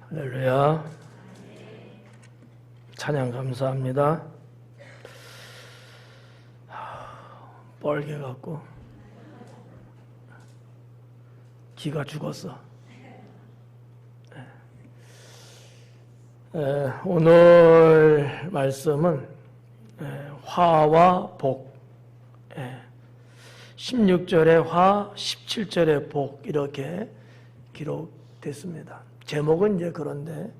할렐루야. 찬양 감사합니다. 뻘개 갖고 기가 죽었어. 오늘 말씀은 화와 복, 16절의 화, 17절의 복 이렇게 기록됐습니다. 제목은 이제 그런데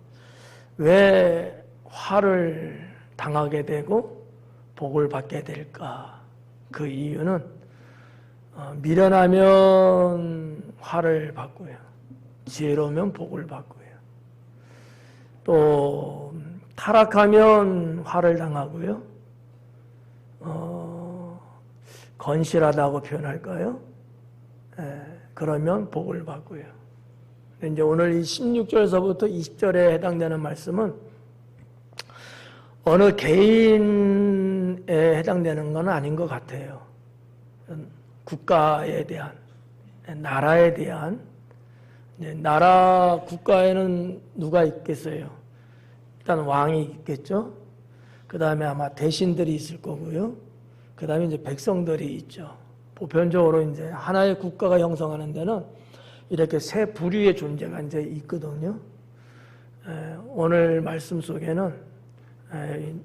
왜 화를 당하게 되고 복을 받게 될까? 그 이유는 미련하면 화를 받고요, 지혜로우면 복을 받고요, 또 타락하면 화를 당하고요, 건실하다고 표현할까요? 그러면 복을 받고요. 이제 오늘 이 16절에서부터 20절에 해당되는 말씀은 어느 개인에 해당되는 건 아닌 것 같아요. 국가에 대한, 나라에 대한, 나라 국가에는 누가 있겠어요? 일단 왕이 있겠죠. 그 다음에 아마 대신들이 있을 거고요. 그 다음에 이제 백성들이 있죠. 보편적으로 이제 하나의 국가가 형성하는 데는 이렇게 세 부류의 존재가 이제 있거든요. 오늘 말씀 속에는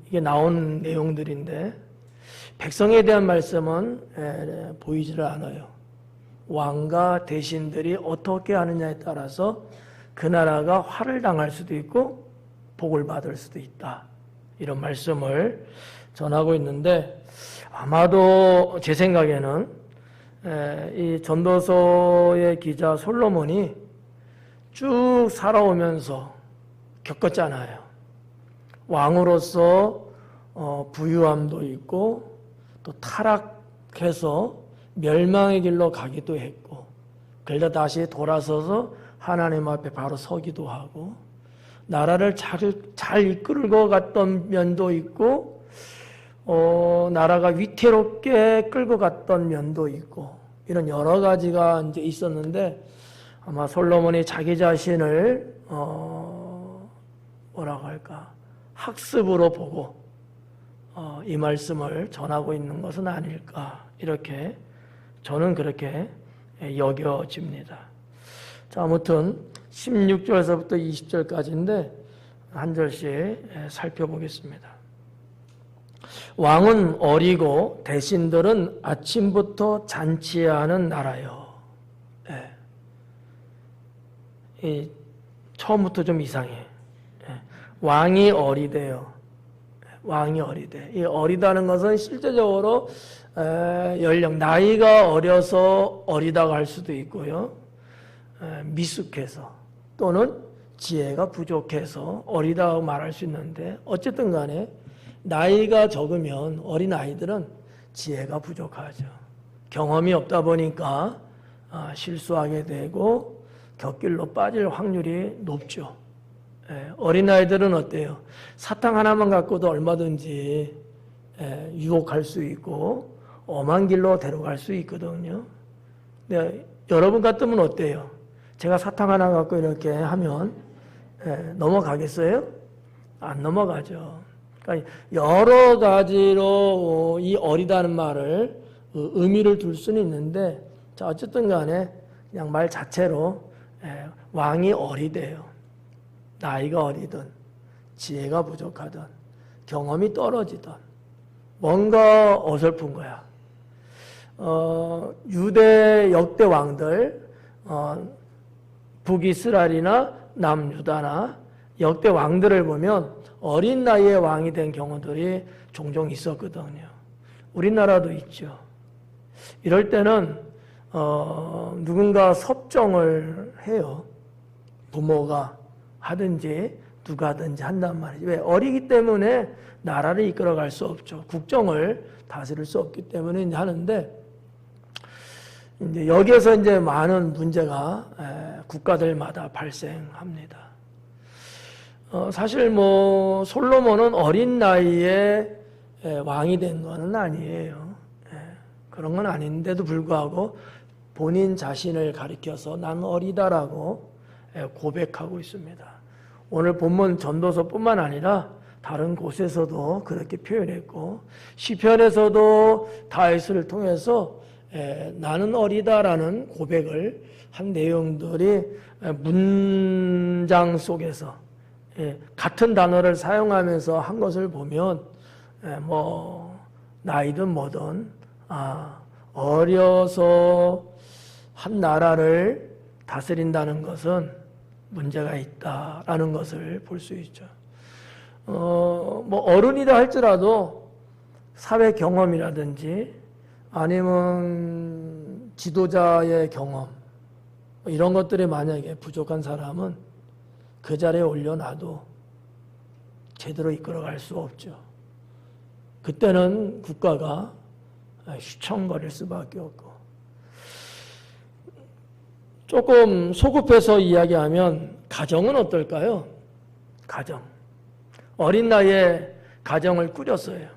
이게 나온 내용들인데 백성에 대한 말씀은 보이지를 않아요. 왕과 대신들이 어떻게 하느냐에 따라서 그 나라가 화를 당할 수도 있고 복을 받을 수도 있다. 이런 말씀을 전하고 있는데 아마도 제 생각에는 이 전도서의 기자 솔로몬이 쭉 살아오면서 겪었잖아요. 왕으로서 부유함도 있고 또 타락해서 멸망의 길로 가기도 했고 그러다 다시 돌아서서 하나님 앞에 바로 서기도 하고 나라를 잘 이끌고 갔던 면도 있고 나라가 위태롭게 끌고 갔던 면도 있고 이런 여러 가지가 이제 있었는데 아마 솔로몬이 자기 자신을 뭐라고 할까 학습으로 보고 이 말씀을 전하고 있는 것은 아닐까 이렇게 저는 그렇게 여겨집니다. 자, 아무튼 16절에서부터 20절까지인데 한 절씩 살펴보겠습니다. 왕은 어리고 대신들은 아침부터 잔치하는 나라요. 처음부터 좀 이상해. 왕이 어리대요. 왕이 어리대. 이 어리다는 것은 실제적으로 연령, 나이가 어려서 어리다고 할 수도 있고요. 미숙해서 또는 지혜가 부족해서 어리다고 말할 수 있는데 어쨌든 간에 나이가 적으면 어린아이들은 지혜가 부족하죠. 경험이 없다 보니까 실수하게 되고 곁길로 빠질 확률이 높죠. 어린아이들은 어때요? 사탕 하나만 갖고도 얼마든지 유혹할 수 있고 엄한 길로 데려갈 수 있거든요. 근데 여러분 같으면 어때요? 제가 사탕 하나 갖고 이렇게 하면 넘어가겠어요? 안 넘어가죠. 그러니까 여러 가지로 이 어리다는 말을 의미를 둘 수는 있는데 자, 어쨌든 간에 그냥 말 자체로 왕이 어리대요. 나이가 어리든 지혜가 부족하든 경험이 떨어지든 뭔가 어설픈 거야. 유대 역대 왕들 북이스라엘이나 남유다나 역대 왕들을 보면 어린 나이에 왕이 된 경우들이 종종 있었거든요. 우리나라도 있죠. 이럴 때는 누군가 섭정을 해요. 부모가 하든지 누가 하든지 한단 말이죠. 왜? 어리기 때문에 나라를 이끌어갈 수 없죠. 국정을 다스릴 수 없기 때문에 이제 하는데 이제 여기에서 이제 많은 문제가 국가들마다 발생합니다. 사실 뭐 솔로몬은 어린 나이에 왕이 된 것은 아니에요. 그런 건 아닌데도 불구하고 본인 자신을 가리켜서 난 어리다라고 고백하고 있습니다. 오늘 본문 전도서뿐만 아니라 다른 곳에서도 그렇게 표현했고 시편에서도 다윗을 통해서 나는 어리다라는 고백을 한 내용들이 문장 속에서 같은 단어를 사용하면서 한 것을 보면 뭐 나이든 뭐든 어려서 한 나라를 다스린다는 것은 문제가 있다라는 것을 볼 수 있죠. 뭐 어른이라 할지라도 사회 경험이라든지 아니면 지도자의 경험 이런 것들이 만약에 부족한 사람은 그 자리에 올려놔도 제대로 이끌어갈 수 없죠. 그때는 국가가 휘청거릴 수밖에 없고 조금 소급해서 이야기하면 가정은 어떨까요? 가정. 어린 나이에 가정을 꾸렸어요.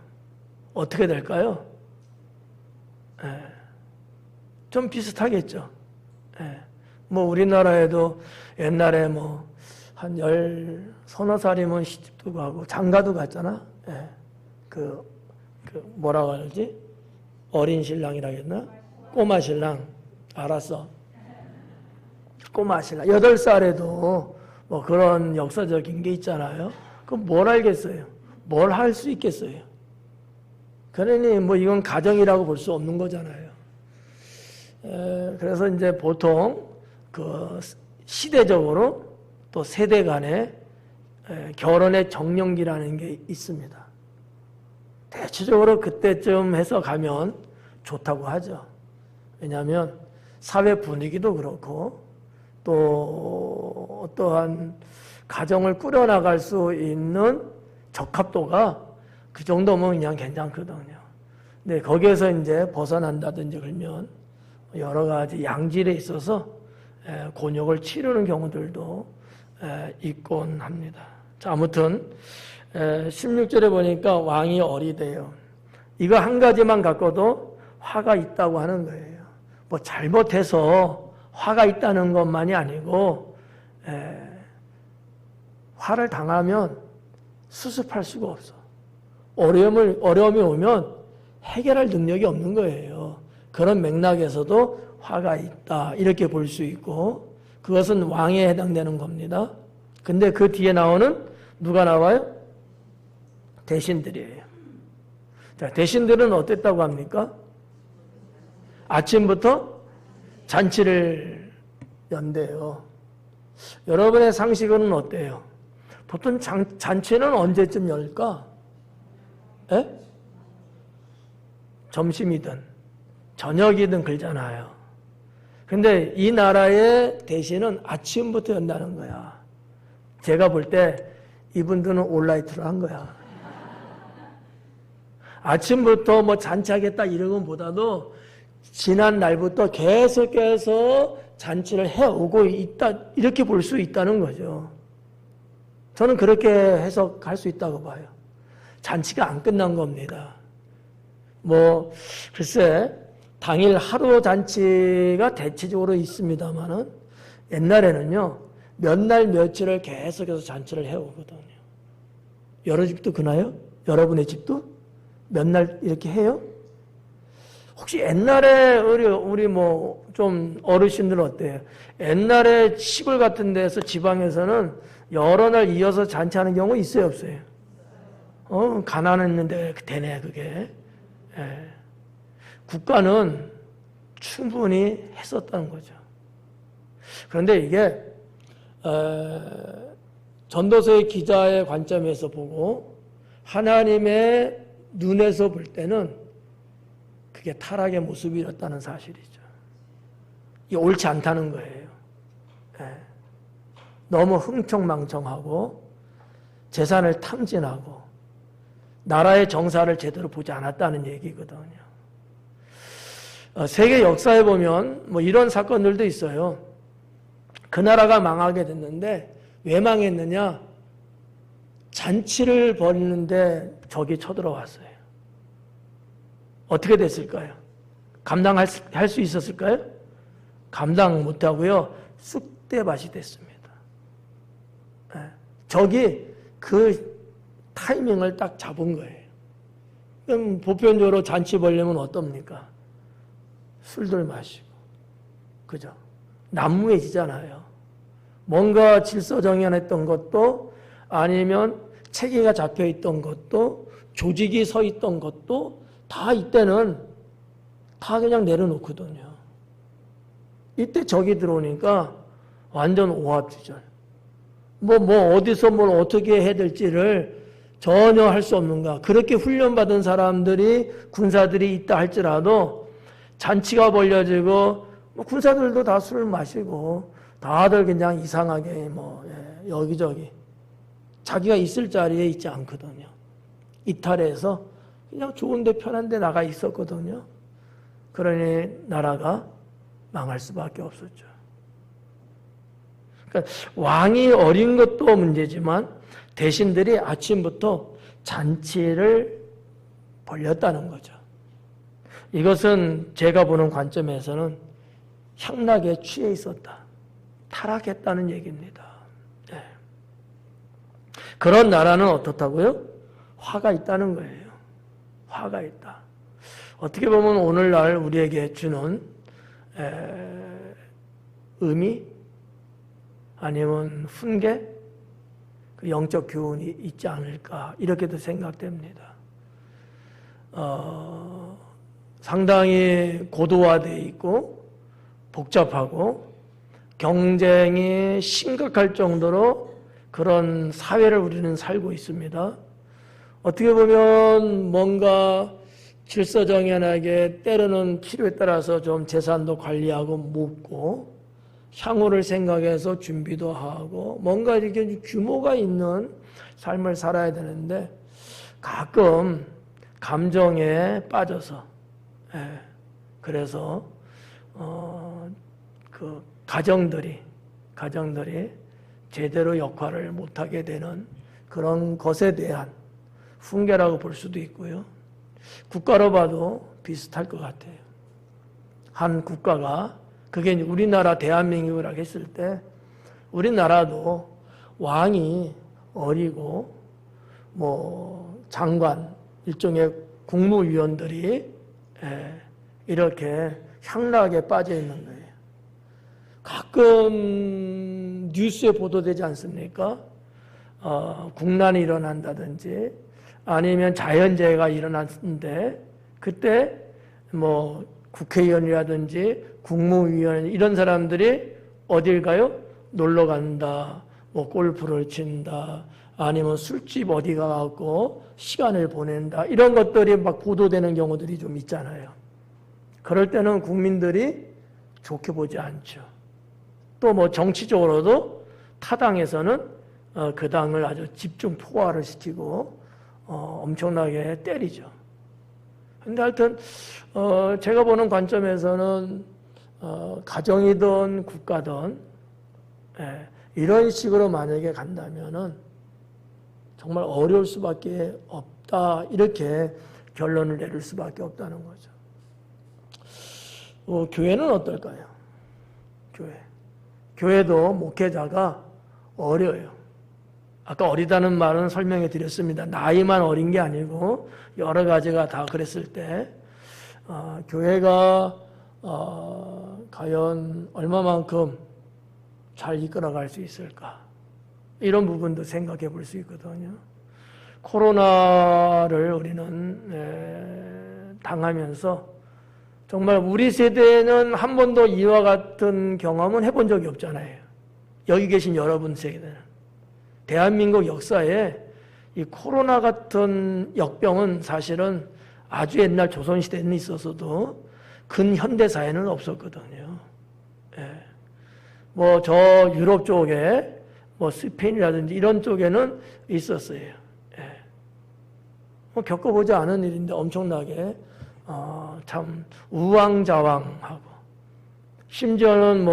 어떻게 될까요? 좀 비슷하겠죠. 뭐 우리나라에도 옛날에 뭐 한 서너 살이면 시집도 가고 장가도 갔잖아. 그 뭐라고 하지? 어린 신랑이라 했나? 꼬마 신랑. 알았어. 꼬마 신랑. 8살에도 뭐 그런 역사적인 게 있잖아요. 그럼 뭘 알겠어요? 뭘 할 수 있겠어요? 그러니 뭐 이건 가정이라고 볼 수 없는 거잖아요. 그래서 이제 보통 그 시대적으로 또 세대 간에 결혼의 정년기라는 게 있습니다. 대체적으로 그때쯤 해서 가면 좋다고 하죠. 왜냐하면 사회 분위기도 그렇고 또 어떠한 가정을 꾸려나갈 수 있는 적합도가 그 정도면 그냥 괜찮거든요. 근데 거기에서 이제 벗어난다든지 그러면 여러 가지 양질에 있어서 곤욕을 치르는 경우들도 있곤 합니다. 자, 아무튼 16절에 보니까 왕이 어리대요. 이거 한 가지만 갖고도 화가 있다고 하는 거예요. 뭐 잘못해서 화가 있다는 것만이 아니고 화를 당하면 수습할 수가 없어. 어려움이 오면 해결할 능력이 없는 거예요. 그런 맥락에서도 화가 있다 이렇게 볼 수 있고 그것은 왕에 해당되는 겁니다. 근데 그 뒤에 나오는 누가 나와요? 대신들이에요. 자, 대신들은 어땠다고 합니까? 아침부터 잔치를 연대요. 여러분의 상식은 어때요? 보통 잔치는 언제쯤 열까? 점심이든 저녁이든 그러잖아요. 근데 이 나라의 대신은 아침부터 연다는 거야. 제가 볼 때 이분들은 올라이트를 한 거야. 아침부터 뭐 잔치하겠다 이런 것보다도 지난 날부터 계속해서 잔치를 해오고 있다 이렇게 볼 수 있다는 거죠. 저는 그렇게 해석할 수 있다고 봐요. 잔치가 안 끝난 겁니다. 뭐 글쎄 당일 하루 잔치가 대체적으로 있습니다만은 옛날에는요 몇 날 며칠을 계속해서 잔치를 해오거든요. 여러 집도 그나요? 여러분의 집도 몇 날 이렇게 해요? 혹시 옛날에 우리 뭐 좀 어르신들은 어때요? 옛날에 시골 같은 데서 지방에서는 여러 날 이어서 잔치하는 경우 있어요, 없어요? 가난했는데 되네 그게. 국가는 충분히 했었다는 거죠. 그런데 이게 전도서의 기자의 관점에서 보고 하나님의 눈에서 볼 때는 그게 타락의 모습이었다는 사실이죠. 이게 옳지 않다는 거예요. 너무 흥청망청하고 재산을 탐진하고 나라의 정사를 제대로 보지 않았다는 얘기거든요. 세계 역사에 보면 뭐 이런 사건들도 있어요. 그 나라가 망하게 됐는데 왜 망했느냐? 잔치를 벌이는데 적이 쳐들어왔어요. 어떻게 됐을까요? 감당할 수 있었을까요? 감당 못하고요. 쑥대밭이 됐습니다. 적이 그 타이밍을 딱 잡은 거예요. 그럼 보편적으로 잔치 벌려면 어떻습니까? 술들 마시고, 그죠? 난무해지잖아요. 뭔가 질서정연했던 것도 아니면 체계가 잡혀있던 것도 조직이 서 있던 것도 다 이때는 다 그냥 내려놓거든요. 이때 적이 들어오니까 완전 오합지졸. 어디서 뭘 어떻게 해야 될지를 전혀 할 수 없는가. 그렇게 훈련받은 사람들이, 군사들이 있다 할지라도 잔치가 벌려지고, 군사들도 다 술을 마시고, 다들 그냥 이상하게 여기저기 자기가 있을 자리에 있지 않거든요. 이탈해서 그냥 좋은데 편한데 나가 있었거든요. 그러니 나라가 망할 수밖에 없었죠. 그러니까 왕이 어린 것도 문제지만 대신들이 아침부터 잔치를 벌렸다는 거죠. 이것은 제가 보는 관점에서는 향락에 취해 있었다. 타락했다는 얘기입니다. 네. 그런 나라는 어떻다고요? 화가 있다는 거예요. 화가 있다. 어떻게 보면 오늘날 우리에게 주는 의미 아니면 훈계, 영적 교훈이 있지 않을까 이렇게도 생각됩니다. 상당히 고도화되어 있고 복잡하고 경쟁이 심각할 정도로 그런 사회를 우리는 살고 있습니다. 어떻게 보면 뭔가 질서정연하게 때로는 필요에 따라서 좀 재산도 관리하고 묻고 향후를 생각해서 준비도 하고 뭔가 이렇게 규모가 있는 삶을 살아야 되는데 가끔 감정에 빠져서 그래서 그 가정들이 제대로 역할을 못하게 되는 그런 것에 대한 훈계라고 볼 수도 있고요. 국가로 봐도 비슷할 것 같아요. 한 국가가 그게 우리나라 대한민국이라고 했을 때 우리나라도 왕이 어리고 장관 일종의 국무위원들이 이렇게 향락에 빠져 있는 거예요. 가끔 뉴스에 보도되지 않습니까? 국난이 일어난다든지 아니면 자연재해가 일어났는데 그때 국회의원이라든지 국무위원 이런 사람들이 어딜 가요? 놀러 간다, 골프를 친다, 아니면 술집 어디 가갖고 시간을 보낸다 이런 것들이 막 보도되는 경우들이 좀 있잖아요. 그럴 때는 국민들이 좋게 보지 않죠. 또 정치적으로도 타당에서는 그 당을 아주 집중 포화를 시키고 엄청나게 때리죠. 근데 하여튼 제가 보는 관점에서는 가정이든 국가든 이런 식으로 만약에 간다면은 정말 어려울 수밖에 없다 이렇게 결론을 내릴 수밖에 없다는 거죠. 교회는 어떨까요? 교회도 목회자가 어려요. 아까 어리다는 말은 설명해 드렸습니다. 나이만 어린 게 아니고 여러 가지가 다 그랬을 때 교회가 과연 얼마만큼 잘 이끌어갈 수 있을까? 이런 부분도 생각해 볼 수 있거든요. 코로나를 우리는 당하면서 정말 우리 세대는 한 번도 이와 같은 경험은 해본 적이 없잖아요. 여기 계신 여러분 세대는. 대한민국 역사에 이 코로나 같은 역병은 사실은 아주 옛날 조선시대에는 있었어도 근현대사에는 없었거든요. 저 유럽 쪽에 스페인이라든지 이런 쪽에는 있었어요. 겪어보지 않은 일인데 엄청나게 참 우왕좌왕하고 심지어는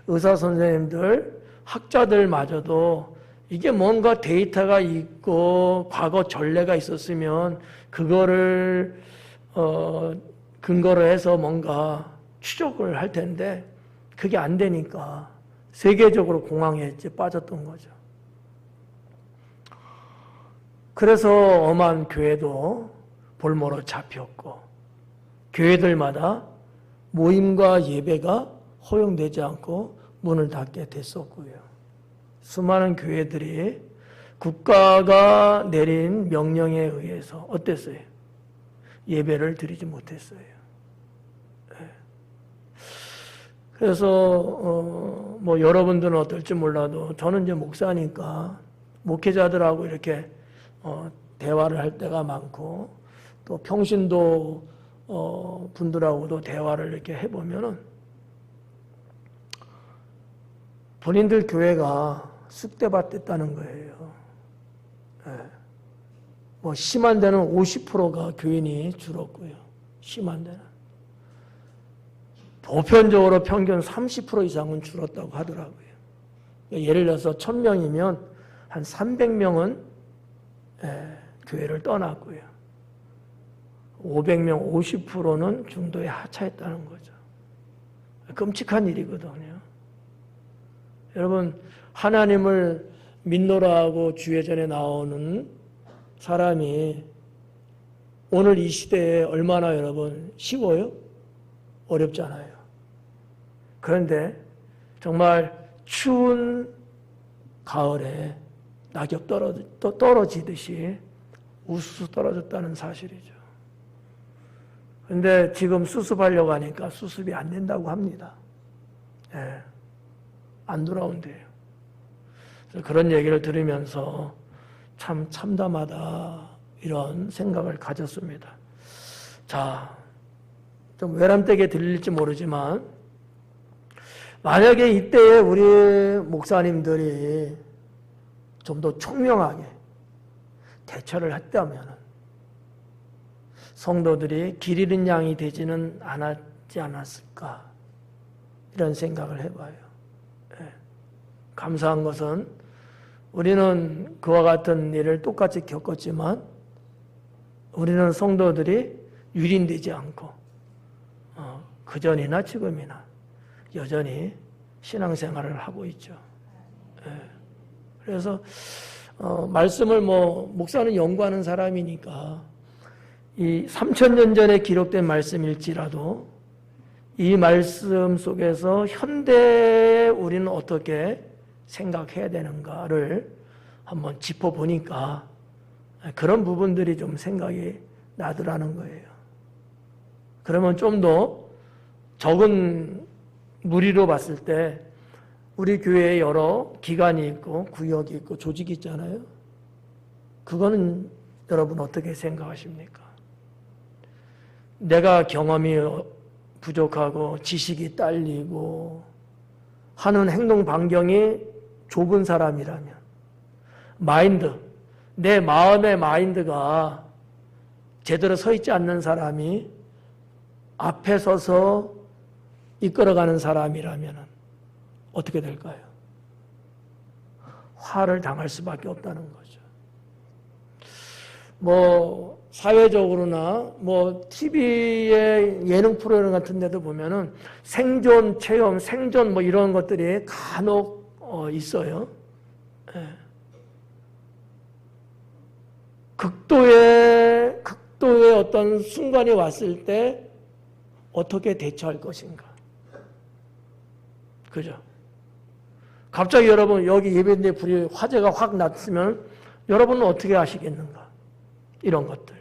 의사 선생님들 학자들마저도 이게 뭔가 데이터가 있고 과거 전례가 있었으면 그거를 근거로 해서 뭔가 추적을 할 텐데 그게 안 되니까 세계적으로 공황에 빠졌던 거죠. 그래서 엄한 교회도 볼모로 잡혔고 교회들마다 모임과 예배가 허용되지 않고 문을 닫게 됐었고요. 수많은 교회들이 국가가 내린 명령에 의해서 어땠어요? 예배를 드리지 못했어요. 그래서 뭐 여러분들은 어떨지 몰라도 저는 이제 목사니까 목회자들하고 이렇게 대화를 할 때가 많고 또 평신도 분들하고도 대화를 이렇게 해보면은 본인들 교회가 쑥대밭 됐다는 거예요. 뭐 심한 데는 50%가 교인이 줄었고요. 심한 데는. 보편적으로 평균 30% 이상은 줄었다고 하더라고요. 예를 들어서 1000명이면 한 300명은 교회를 떠났고요. 500명, 50%는 중도에 하차했다는 거죠. 끔찍한 일이거든요. 여러분, 하나님을 믿노라 하고 주회전에 나오는 사람이 오늘 이 시대에 얼마나 여러분 쉬워요? 어렵잖아요. 그런데 정말 추운 가을에 낙엽 떨어지듯이 우수수 떨어졌다는 사실이죠. 그런데 지금 수습하려고 하니까 수습이 안 된다고 합니다. 안 돌아온대요. 그래서 그런 얘기를 들으면서 참 참담하다 이런 생각을 가졌습니다. 자, 좀 외람되게 들릴지 모르지만 만약에 이때에 우리 목사님들이 좀 더 총명하게 대처를 했다면 성도들이 길 잃은 양이 되지는 않았지 않았을까 이런 생각을 해봐요. 감사한 것은 우리는 그와 같은 일을 똑같이 겪었지만 우리는 성도들이 유린되지 않고 그전이나 지금이나 여전히 신앙생활을 하고 있죠. 그래서 말씀을 목사는 연구하는 사람이니까 이 3000년 전에 기록된 말씀일지라도 이 말씀 속에서 현대에 우리는 어떻게 생각해야 되는가를 한번 짚어보니까 그런 부분들이 좀 생각이 나더라는 거예요. 그러면 좀 더 적은 무리로 봤을 때 우리 교회에 여러 기관이 있고 구역이 있고 조직이 있잖아요. 그거는 여러분 어떻게 생각하십니까? 내가 경험이 부족하고 지식이 딸리고 하는 행동 반경이 좁은 사람이라면 내 마음의 마인드가 제대로 서 있지 않는 사람이 앞에 서서 이끌어가는 사람이라면 어떻게 될까요? 화를 당할 수밖에 없다는 거죠. 사회적으로나 TV의 예능 프로그램 같은 데도 보면은 생존 체험, 생존 이런 것들이 간혹 있어요. 극도의 어떤 순간이 왔을 때 어떻게 대처할 것인가. 그죠? 갑자기 여러분 여기 예배인데 불이 화재가 확 났으면 여러분은 어떻게 하시겠는가? 이런 것들.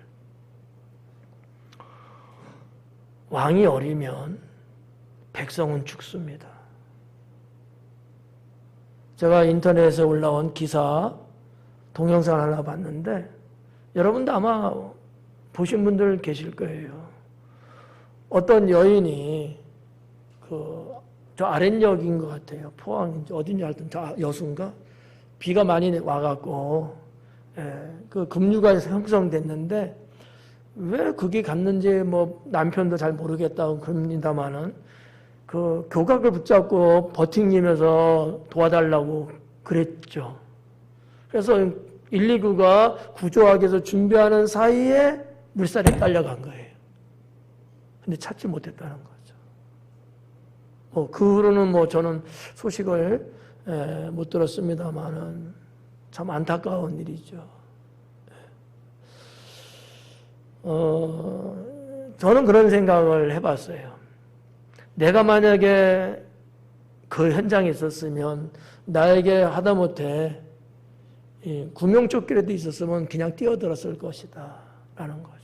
왕이 어리면 백성은 죽습니다. 제가 인터넷에 올라온 기사 동영상 하나 봤는데 여러분도 아마 보신 분들 계실 거예요. 어떤 여인이 저 아랫역인 것 같아요. 포항인지 어딘지 하여튼 여수인가? 비가 많이 와갖고 그 급류가 형성됐는데 왜 그게 갔는지 남편도 잘 모르겠다고 그럽니다만은 그 교각을 붙잡고 버팅기면서 도와달라고 그랬죠. 그래서 119가 구조하기 위해서 준비하는 사이에 물살에 딸려간 거예요. 근데 찾지 못했다는 거죠. 그 후로는 저는 소식을 못 들었습니다만은 참 안타까운 일이죠. 저는 그런 생각을 해봤어요. 내가 만약에 그 현장에 있었으면 나에게 하다못해 구명조끼라도 있었으면 그냥 뛰어들었을 것이다 라는 거지.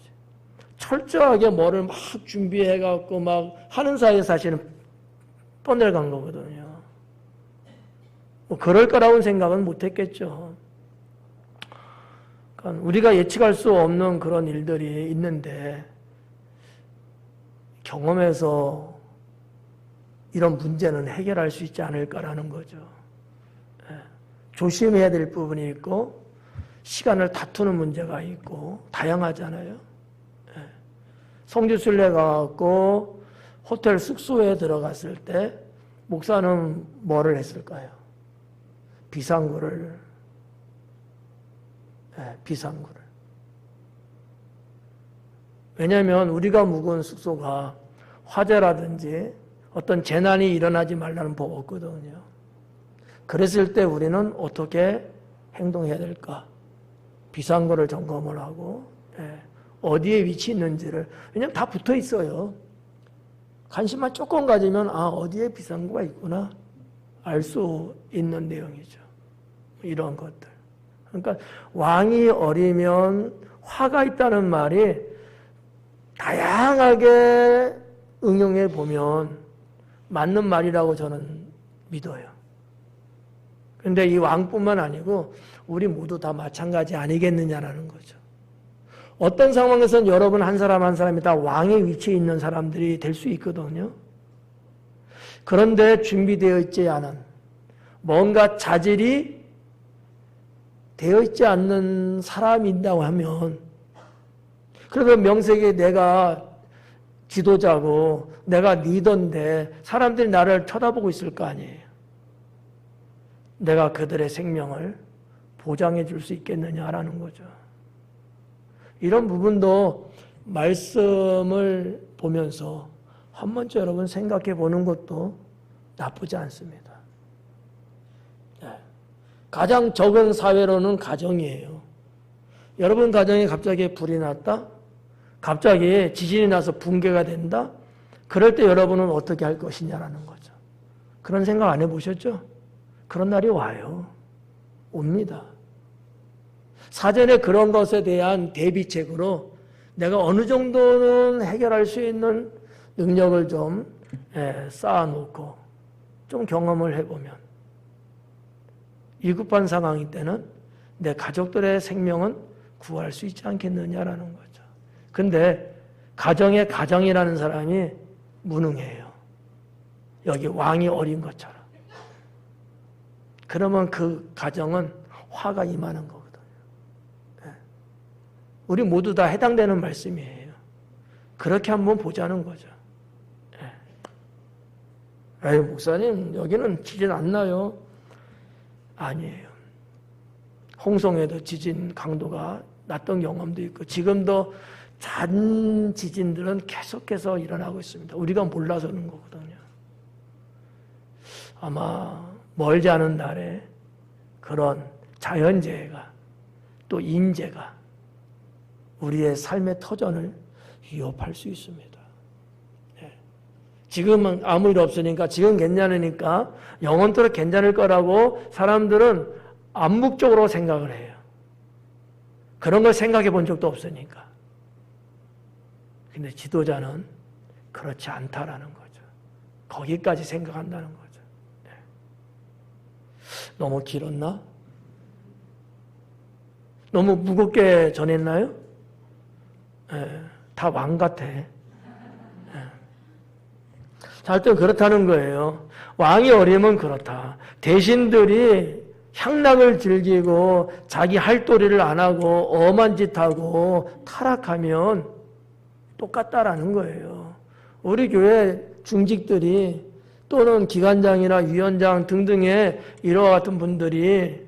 철저하게 뭐를 막 준비해갖고 막 하는 사이에 사실은 떠내려간 거거든요. 뭐 그럴 거라고는 생각은 못했겠죠. 그러니까 우리가 예측할 수 없는 그런 일들이 있는데 경험에서 이런 문제는 해결할 수 있지 않을까라는 거죠. 조심해야 될 부분이 있고 시간을 다투는 문제가 있고 다양하잖아요. 성지순례 가고 호텔 숙소에 들어갔을 때 목사는 뭐를 했을까요? 비상구를. 왜냐하면 우리가 묵은 숙소가 화재라든지 어떤 재난이 일어나지 말라는 법 없거든요. 그랬을 때 우리는 어떻게 행동해야 될까? 비상구를 점검을 하고 어디에 위치 있는지를, 왜냐하면 다 붙어 있어요. 관심만 조금 가지면 어디에 비상구가 있구나 알 수 있는 내용이죠. 이런 것들. 그러니까 왕이 어리면 화가 있다는 말이 다양하게 응용해 보면 맞는 말이라고 저는 믿어요. 그런데 이 왕뿐만 아니고 우리 모두 다 마찬가지 아니겠느냐라는 거죠. 어떤 상황에서는 여러분 한 사람 한 사람이 다 왕의 위치에 있는 사람들이 될 수 있거든요. 그런데 준비되어 있지 않은 뭔가 자질이 되어 있지 않는 사람이 있다고 하면, 그래서 명색이 내가 지도자고 내가 리더인데 사람들이 나를 쳐다보고 있을 거 아니에요. 내가 그들의 생명을 보장해 줄 수 있겠느냐라는 거죠. 이런 부분도 말씀을 보면서 한 번쯤 여러분 생각해 보는 것도 나쁘지 않습니다. 가장 적은 사회로는 가정이에요. 여러분 가정에 갑자기 불이 났다? 갑자기 지진이 나서 붕괴가 된다? 그럴 때 여러분은 어떻게 할 것이냐라는 거죠. 그런 생각 안 해보셨죠? 그런 날이 와요. 옵니다. 사전에 그런 것에 대한 대비책으로 내가 어느 정도는 해결할 수 있는 능력을 좀 쌓아놓고 좀 경험을 해보면 위급한 상황일 때는 내 가족들의 생명은 구할 수 있지 않겠느냐라는 거죠. 근데 가정의 가정이라는 사람이 무능해요. 여기 왕이 어린 것처럼. 그러면 그 가정은 화가 임하는 거거든요. 우리 모두 다 해당되는 말씀이에요. 그렇게 한번 보자는 거죠. 에이, 목사님, 여기는 지진 안 나요. 아니에요. 홍성에도 지진 강도가 났던 경험도 있고 지금도 작은 지진들은 계속해서 일어나고 있습니다. 우리가 몰라서 그런 거거든요. 아마 멀지 않은 날에 그런 자연재해가 또 인재가 우리의 삶의 터전을 위협할 수 있습니다. 지금은 아무 일 없으니까 지금 괜찮으니까 영원토록 괜찮을 거라고 사람들은 암묵적으로 생각을 해요. 그런 걸 생각해 본 적도 없으니까. 근데 지도자는 그렇지 않다라는 거죠. 거기까지 생각한다는 거죠. 너무 길었나? 너무 무겁게 전했나요? 다 왕 같아. 자, 하여튼 그렇다는 거예요. 왕이 어리면 그렇다. 대신들이 향락을 즐기고 자기 할 도리를 안 하고 엄한 짓 하고 타락하면 똑같다라는 거예요. 우리 교회 중직들이 또는 기관장이나 위원장 등등의 이와 같은 분들이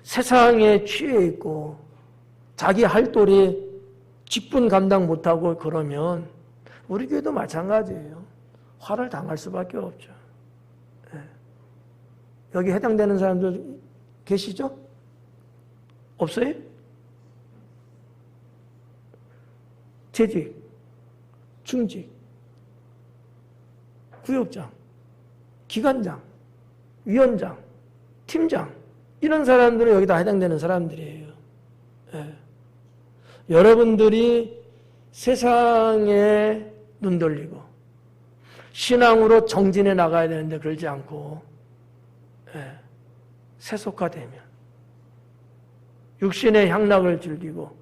세상에 취해 있고 자기 할 도리 직분 감당 못하고 그러면 우리 교회도 마찬가지예요. 화를 당할 수밖에 없죠. 여기 해당되는 사람들 계시죠? 없어요? 재직, 중직, 구역장, 기관장, 위원장, 팀장 이런 사람들은 여기다 해당되는 사람들이에요. 예. 여러분들이 세상에 눈 돌리고 신앙으로 정진해 나가야 되는데 그러지 않고 세속화되면 육신의 향락을 즐기고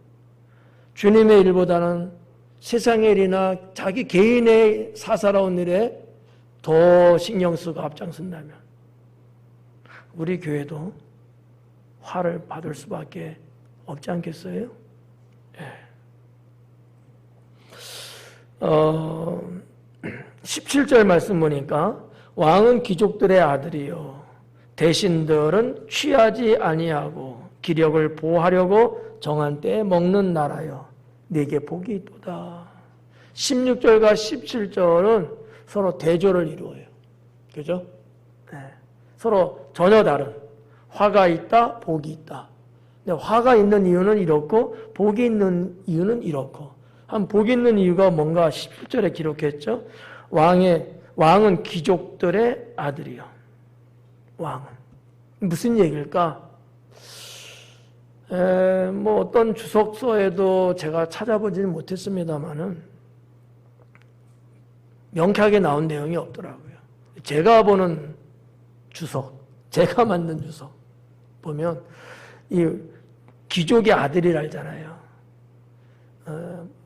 주님의 일보다는 세상의 일이나 자기 개인의 사사로운 일에 더 신경 쓰고 앞장선다면 우리 교회도 화를 받을 수밖에 없지 않겠어요? 17절 말씀 보니까 왕은 귀족들의 아들이요 대신들은 취하지 아니하고 기력을 보호하려고 정한 때에 먹는 나라요 네게 복이 있도다. 16절과 17절은 서로 대조를 이루어요. 그죠? 네. 서로 전혀 다른 화가 있다, 복이 있다. 근데 화가 있는 이유는 이렇고 복이 있는 이유는 이렇고 한 복이 있는 이유가 뭔가 17절에 기록했죠. 왕은 귀족들의 아들이요. 왕은 무슨 얘기일까? 뭐 어떤 주석서에도 제가 찾아보지는 못했습니다만은 명쾌하게 나온 내용이 없더라고요. 제가 보는 주석, 제가 만든 주석 보면 이 귀족의 아들이라잖아요.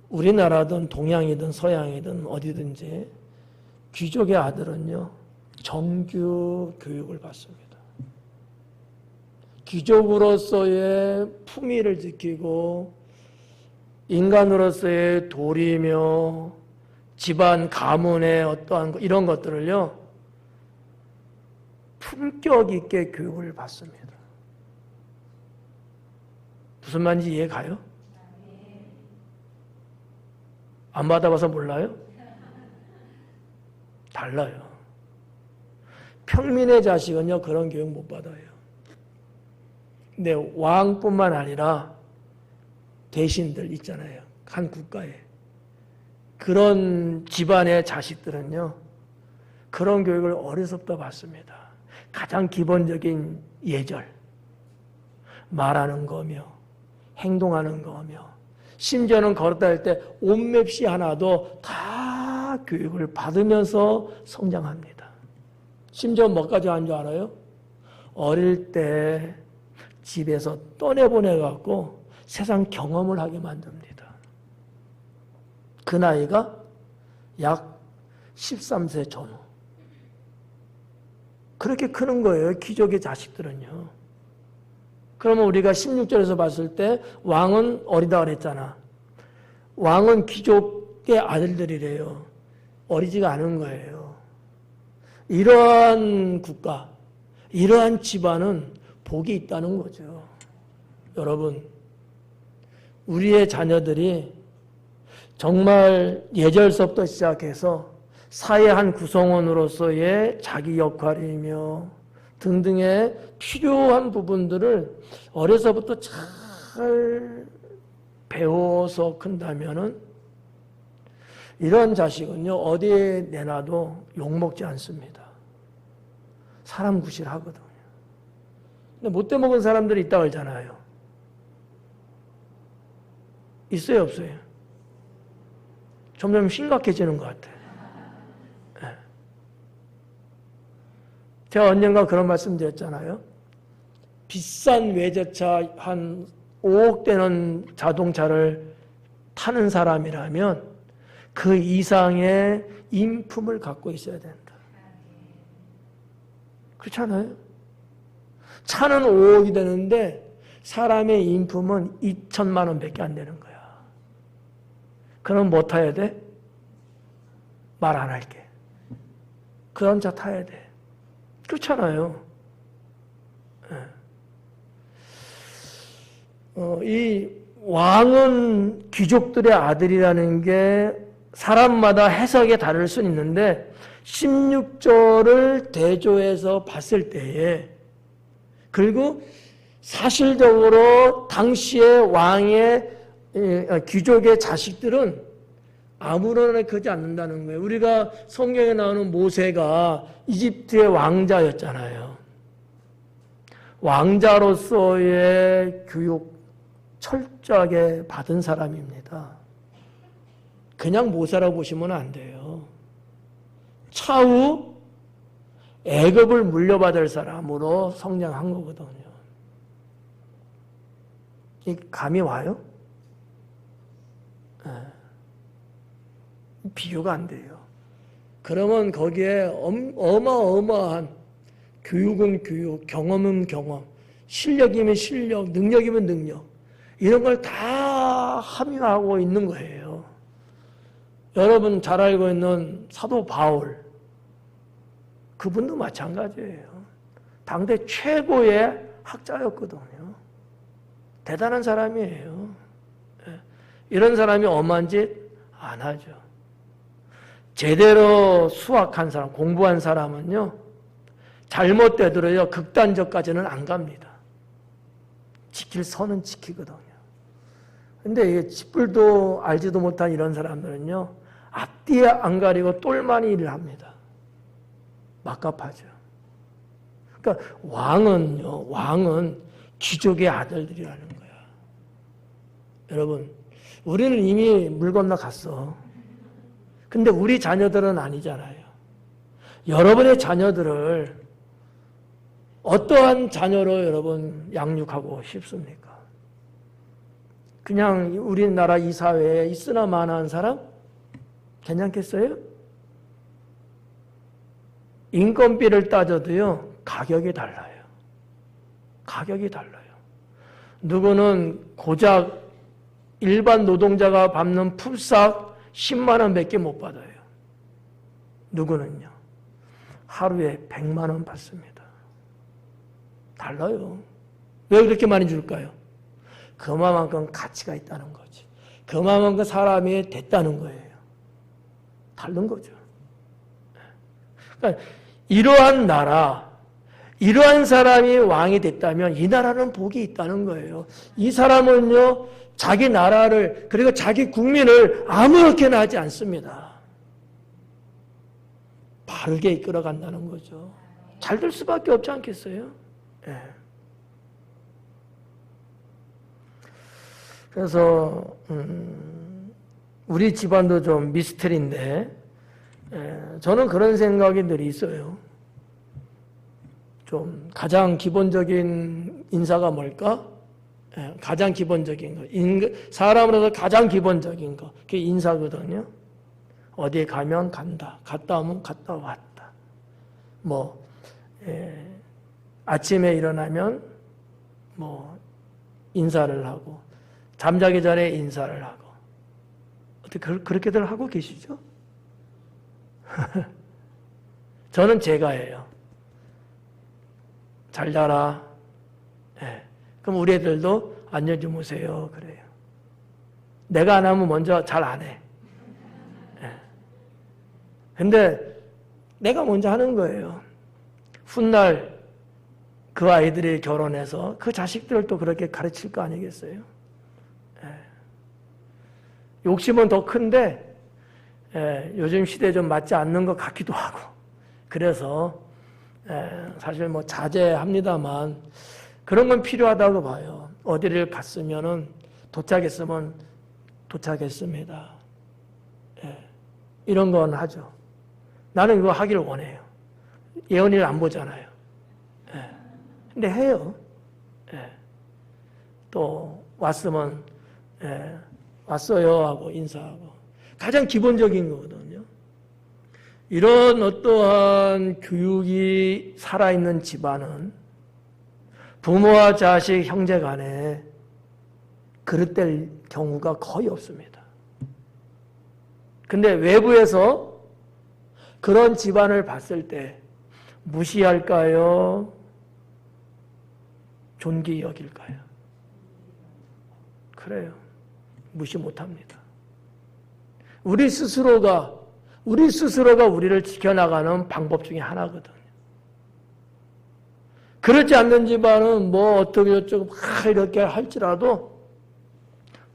우리나라든 동양이든 서양이든 어디든지 귀족의 아들은요 정규 교육을 받습니다. 귀족으로서의 품위를 지키고 인간으로서의 도리며 집안 가문의 어떠한 이런 것들을요 품격 있게 교육을 받습니다. 무슨 말인지 이해 가요? 안 받아봐서 몰라요? 달라요. 평민의 자식은요 그런 교육 못 받아요. 근데 왕뿐만 아니라 대신들 있잖아요. 한 국가에. 그런 집안의 자식들은요. 그런 교육을 어려서부터 받습니다. 가장 기본적인 예절. 말하는 거며 행동하는 거며 심지어는 걸었다 할 때 옷맵시 하나도 다 교육을 받으면서 성장합니다. 심지어 뭐까지 한 줄 알아요? 어릴 때 집에서 떠내보내갖고 세상 경험을 하게 만듭니다. 그 나이가 약 13세 전후. 그렇게 크는 거예요. 귀족의 자식들은요. 그러면 우리가 16절에서 봤을 때 왕은 어리다 그랬잖아. 왕은 귀족의 아들들이래요. 어리지가 않은 거예요. 이러한 국가, 이러한 집안은 복이 있다는 거죠. 여러분, 우리의 자녀들이 정말 예절서부터 시작해서 사회 한 구성원으로서의 자기 역할이며 등등의 필요한 부분들을 어려서부터 잘 배워서 큰다면은 이런 자식은요 어디에 내놔도 욕먹지 않습니다. 사람 구실하거든요. 근데 못돼 먹은 사람들이 있다고 하잖아요. 있어요, 없어요? 점점 심각해지는 것 같아요. 네. 제가 언젠가 그런 말씀 드렸잖아요. 비싼 외제차 한 5억 되는 자동차를 타는 사람이라면 그 이상의 인품을 갖고 있어야 된다. 그렇잖아요? 차는 5억이 되는데 사람의 인품은 2천만 원밖에 안 되는 거야. 그럼 뭐 타야 돼? 말 안 할게. 그런 차 타야 돼. 그렇잖아요. 이 왕은 귀족들의 아들이라는 게 사람마다 해석에 다를 수는 있는데 16절을 대조해서 봤을 때에 그리고 사실적으로 당시의 왕의 귀족의 자식들은 아무런 크지 않는다는 거예요. 우리가 성경에 나오는 모세가 이집트의 왕자였잖아요. 왕자로서의 교육 철저하게 받은 사람입니다. 그냥 모세라고 보시면 안 돼요. 차후 애굽을 물려받을 사람으로 성장한 거거든요. 이 감이 와요? 네. 비교가 안 돼요. 그러면 거기에 어마어마한 교육은 교육, 경험은 경험, 실력이면 실력, 능력이면 능력, 이런 걸 다 함유하고 있는 거예요. 여러분 잘 알고 있는 사도 바울, 그분도 마찬가지예요. 당대 최고의 학자였거든요. 대단한 사람이에요. 이런 사람이 엄한 짓 안 하죠. 제대로 수학한 사람, 공부한 사람은요, 잘못되더라도 극단적까지는 안 갑니다. 지킬 선은 지키거든요. 근데 이게 쥐뿔도 알지도 못한 이런 사람들은요, 앞뒤에 안 가리고 똘마니 일을 합니다. 막갑하죠. 그러니까 왕은 귀족의 아들들이라는 거야. 여러분, 우리는 이미 물 건너 갔어. 근데 우리 자녀들은 아니잖아요. 여러분의 자녀들을 어떠한 자녀로 여러분 양육하고 싶습니까? 그냥 우리나라 이 사회에 있으나 마나한 사람? 괜찮겠어요? 인건비를 따져도요, 가격이 달라요. 가격이 달라요. 누구는 고작 일반 노동자가 밟는 풀싹 10만 원 밖에 못 받아요. 누구는요, 하루에 100만 원 받습니다. 달라요. 왜 그렇게 많이 줄까요? 그만큼 가치가 있다는 거지. 그만큼 사람이 됐다는 거예요. 다른 거죠. 그러니까 이러한 나라, 이러한 사람이 왕이 됐다면 이 나라는 복이 있다는 거예요. 이 사람은요, 자기 나라를, 그리고 자기 국민을 아무렇게나 하지 않습니다. 바르게 이끌어간다는 거죠. 잘 될 수밖에 없지 않겠어요? 예. 그래서 우리 집안도 좀 미스터리인데, 저는 그런 생각이 늘 있어요. 좀 가장 기본적인 인사가 뭘까? 가장 기본적인 거. 사람으로서 가장 기본적인 거. 그게 인사거든요. 어디에 가면 간다. 갔다 오면 갔다 왔다. 아침에 일어나면 인사를 하고, 잠자기 전에 인사를 하고. 어떻게 그렇게들 하고 계시죠? 저는 제가 해요. 잘 자라. 네. 그럼 우리 애들도 안녕 주무세요. 그래요. 내가 안 하면 먼저 잘 안 해. 네. 근데 내가 먼저 하는 거예요. 훗날 그 아이들이 결혼해서 그 자식들을 또 그렇게 가르칠 거 아니겠어요? 네. 욕심은 더 큰데, 요즘 시대에 좀 맞지 않는 것 같기도 하고. 그래서 사실 자제합니다만 그런 건 필요하다고 봐요. 어디를 갔으면은 도착했으면 도착했습니다. 이런 건 하죠. 나는 이거 하기를 원해요. 예언이를 안 보잖아요. 근데 해요. 또 왔으면 왔어요 하고 인사하고. 가장 기본적인 거거든요. 이런 어떠한 교육이 살아있는 집안은 부모와 자식, 형제 간에 그릇될 경우가 거의 없습니다. 근데 외부에서 그런 집안을 봤을 때 무시할까요? 존귀 여길까요? 그래요. 무시 못합니다. 우리 스스로가 우리를 지켜나가는 방법 중에 하나거든요. 그렇지 않는 집안은 어떻게 어쩌고 이렇게 할지라도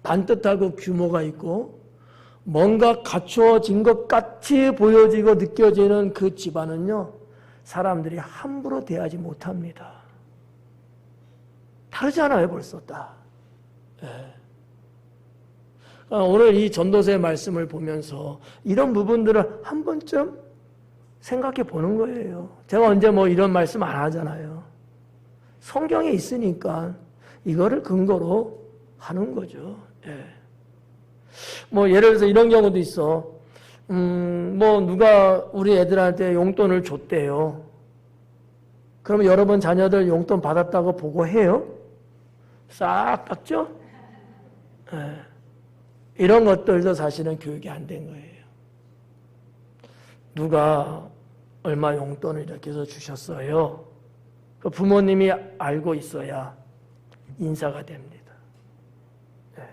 반듯하고 규모가 있고 뭔가 갖추어진 것 같이 보여지고 느껴지는 그 집안은요, 사람들이 함부로 대하지 못합니다. 다르잖아요, 벌써 딱. 예. 오늘 이 전도서의 말씀을 보면서 이런 부분들을 한 번쯤 생각해 보는 거예요. 제가 언제 뭐 이런 말씀 안 하잖아요. 성경에 있으니까 이거를 근거로 하는 거죠. 예. 뭐 예를 들어서 이런 경우도 있어. 뭐 누가 우리 애들한테 용돈을 줬대요. 그러면 여러분 자녀들 용돈 받았다고 보고해요? 싹 닦죠? 예. 이런 것들도 사실은 교육이 안 된 거예요. 누가 얼마 용돈을 이렇게 해서 주셨어요. 그 부모님이 알고 있어야 인사가 됩니다. 네.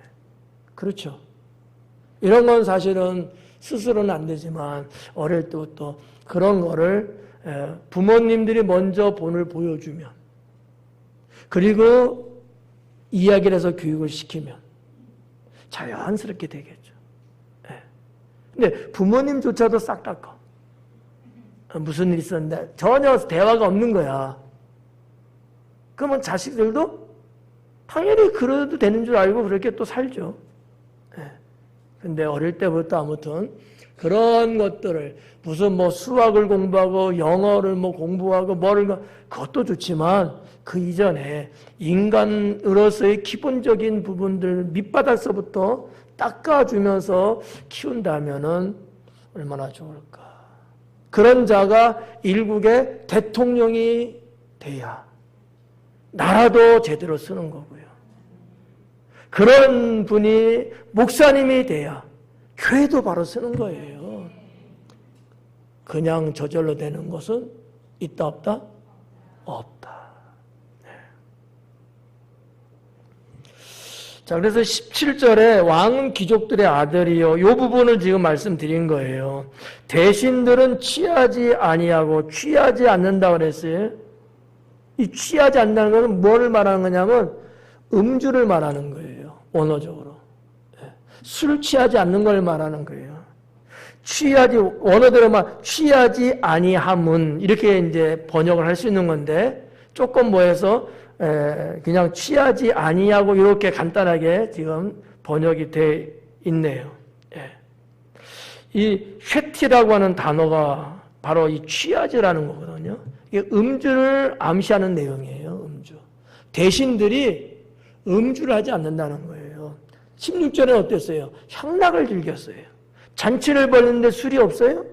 그렇죠. 이런 건 사실은 스스로는 안 되지만 어릴 때부터 그런 거를 부모님들이 먼저 본을 보여주면, 그리고 이야기를 해서 교육을 시키면 자연스럽게 되겠죠. 네. 근데 부모님조차도 싹 닦아. 무슨 일이 있었는데 전혀 대화가 없는 거야. 그러면 자식들도 당연히 그래도 되는 줄 알고 그렇게 또 살죠. 근데 어릴 때부터 아무튼 그런 것들을 무슨 뭐 수학을 공부하고 영어를 뭐 공부하고 뭐를 그것도 좋지만 그 이전에 인간으로서의 기본적인 부분들 밑바닥서부터 닦아주면서 키운다면은 얼마나 좋을까. 그런 자가 일국의 대통령이 돼야 나라도 제대로 쓰는 거고요. 그런 분이 목사님이 돼야 교회도 바로 쓰는 거예요. 그냥 저절로 되는 것은 있다 없다? 없다. 네. 자, 그래서 17절에 왕은 귀족들의 아들이요. 이 부분을 지금 말씀드린 거예요. 대신들은 취하지 아니하고 취하지 않는다 그랬어요. 이 취하지 않는다는 것은 뭘 말하는 거냐면 음주를 말하는 거예요. 원어적으로. 술 취하지 않는 걸 말하는 거예요. 취하지, 원어대로 말 취하지 아니함은 이렇게 이제 번역을 할 수 있는 건데 조금 뭐해서 그냥 취하지 아니하고 이렇게 간단하게 지금 번역이 돼 있네요. 이 쉐티라고 하는 단어가 바로 이 취하지라는 거거든요. 이게 음주를 암시하는 내용이에요. 음주. 대신들이 음주를 하지 않는다는 거예요. 16절에 어땠어요? 향락을 즐겼어요. 잔치를 벌였는데 술이 없어요?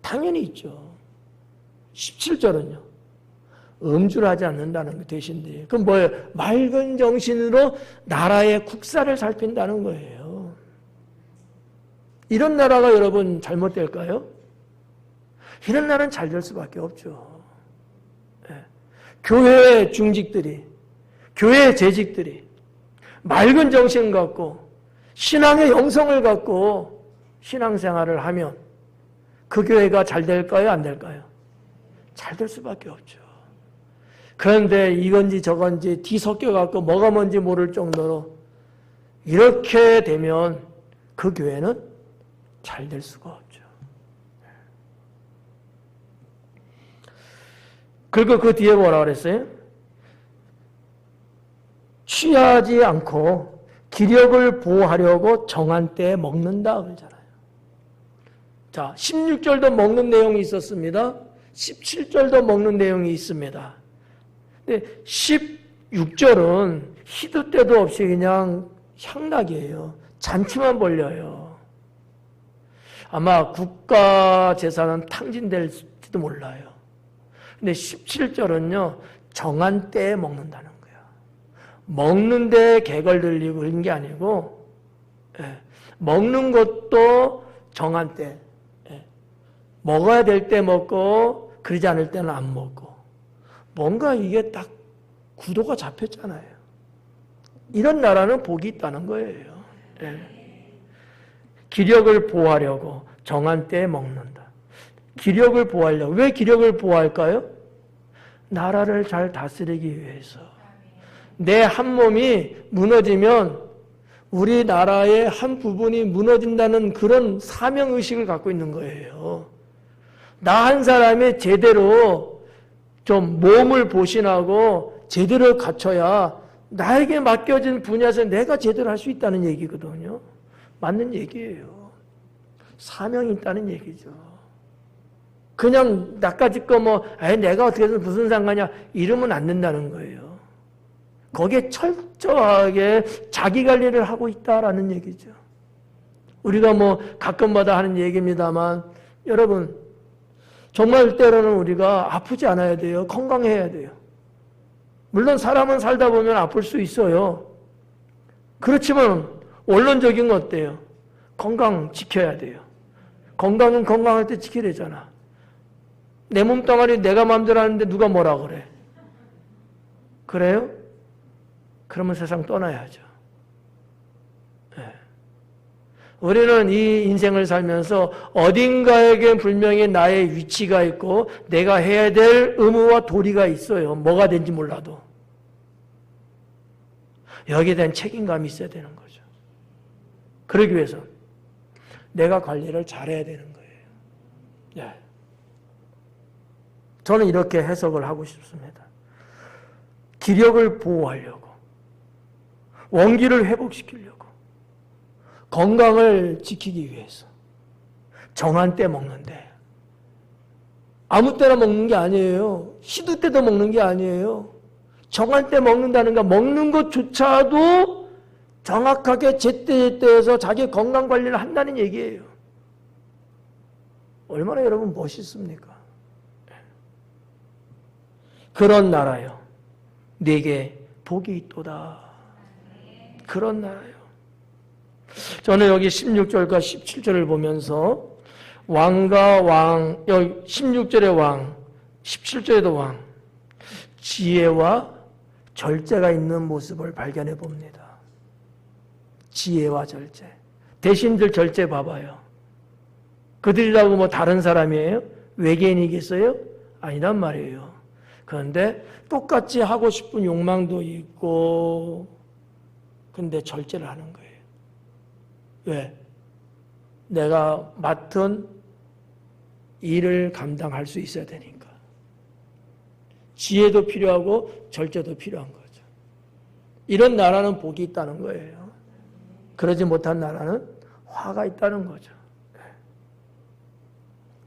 당연히 있죠. 17절은요. 음주를 하지 않는다는 거 대신들이. 그럼 뭐예요? 맑은 정신으로 나라의 국사를 살핀다는 거예요. 이런 나라가 여러분 잘못될까요? 이런 나라는 잘 될 수밖에 없죠. 교회 중직들이, 교회 재직들이 맑은 정신 갖고 신앙의 영성을 갖고 신앙생활을 하면 그 교회가 잘 될까요? 안 될까요? 잘 될 수밖에 없죠. 그런데 이건지 저건지 뒤섞여 갖고 뭐가 뭔지 모를 정도로 이렇게 되면 그 교회는 잘 될 수가 없죠. 그리고 그 뒤에 뭐라 그랬어요? 취하지 않고 기력을 보호하려고 정한 때에 먹는다 그러잖아요. 자, 16절도 먹는 내용이 있었습니다. 17절도 먹는 내용이 있습니다. 근데 16절은 희도 때도 없이 그냥 향락이에요. 잔치만 벌려요. 아마 국가 재산은 탕진될지도 몰라요. 근데 17절은요, 정한 때에 먹는다는 거예요. 먹는 데에 개걸 들리고 그런 게 아니고, 먹는 것도 정한 때, 먹어야 될 때 먹고, 그러지 않을 때는 안 먹고. 뭔가 이게 딱 구도가 잡혔잖아요. 이런 나라는 복이 있다는 거예요. 기력을 보호하려고 정한 때에 먹는다. 기력을 보호하려고. 왜 기력을 보호할까요? 나라를 잘 다스리기 위해서. 내 한 몸이 무너지면 우리나라의 한 부분이 무너진다는 그런 사명의식을 갖고 있는 거예요. 나 한 사람이 제대로 좀 몸을 보신하고 제대로 갖춰야 나에게 맡겨진 분야에서 내가 제대로 할 수 있다는 얘기거든요. 맞는 얘기예요. 사명이 있다는 얘기죠. 그냥 나까지 거 내가 어떻게 해서 무슨 상관이야 이러면 안 된다는 거예요. 거기에 철저하게 자기 관리를 하고 있다라는 얘기죠. 우리가 가끔마다 하는 얘기입니다만 여러분 정말 때로는 우리가 아프지 않아야 돼요. 건강해야 돼요. 물론 사람은 살다 보면 아플 수 있어요. 그렇지만 원론적인 건 어때요? 건강 지켜야 돼요. 건강은 건강할 때 지켜야 되잖아. 내 몸뚱아리 내가 마음대로 하는데 누가 뭐라 그래? 그래요? 그러면 세상 떠나야죠. 네. 우리는 이 인생을 살면서 어딘가에게 분명히 나의 위치가 있고 내가 해야 될 의무와 도리가 있어요. 뭐가 된지 몰라도. 여기에 대한 책임감이 있어야 되는 거죠. 그러기 위해서 내가 관리를 잘해야 되는 거예요. 네. 저는 이렇게 해석을 하고 싶습니다. 기력을 보호하려고, 원기를 회복시키려고, 건강을 지키기 위해서 정한 때 먹는데 아무 때나 먹는 게 아니에요. 시도 때도 먹는 게 아니에요. 정한 때 먹는다는 거 먹는 것조차도 정확하게 제때제때에서 자기 건강 관리를 한다는 얘기예요. 얼마나 여러분 멋있습니까? 그런 나라요. 내게 복이 있도다. 그런 나라요. 저는 여기 16절과 17절을 보면서 왕과 왕, 여기 16절의 왕, 17절에도 왕, 지혜와 절제가 있는 모습을 발견해 봅니다. 지혜와 절제. 대신들 절제 봐봐요. 그들이라고 다른 사람이에요? 외계인이겠어요? 아니란 말이에요. 그런데 똑같이 하고 싶은 욕망도 있고, 근데 절제를 하는 거예요. 왜? 내가 맡은 일을 감당할 수 있어야 되니까. 지혜도 필요하고 절제도 필요한 거죠. 이런 나라는 복이 있다는 거예요. 그러지 못한 나라는 화가 있다는 거죠.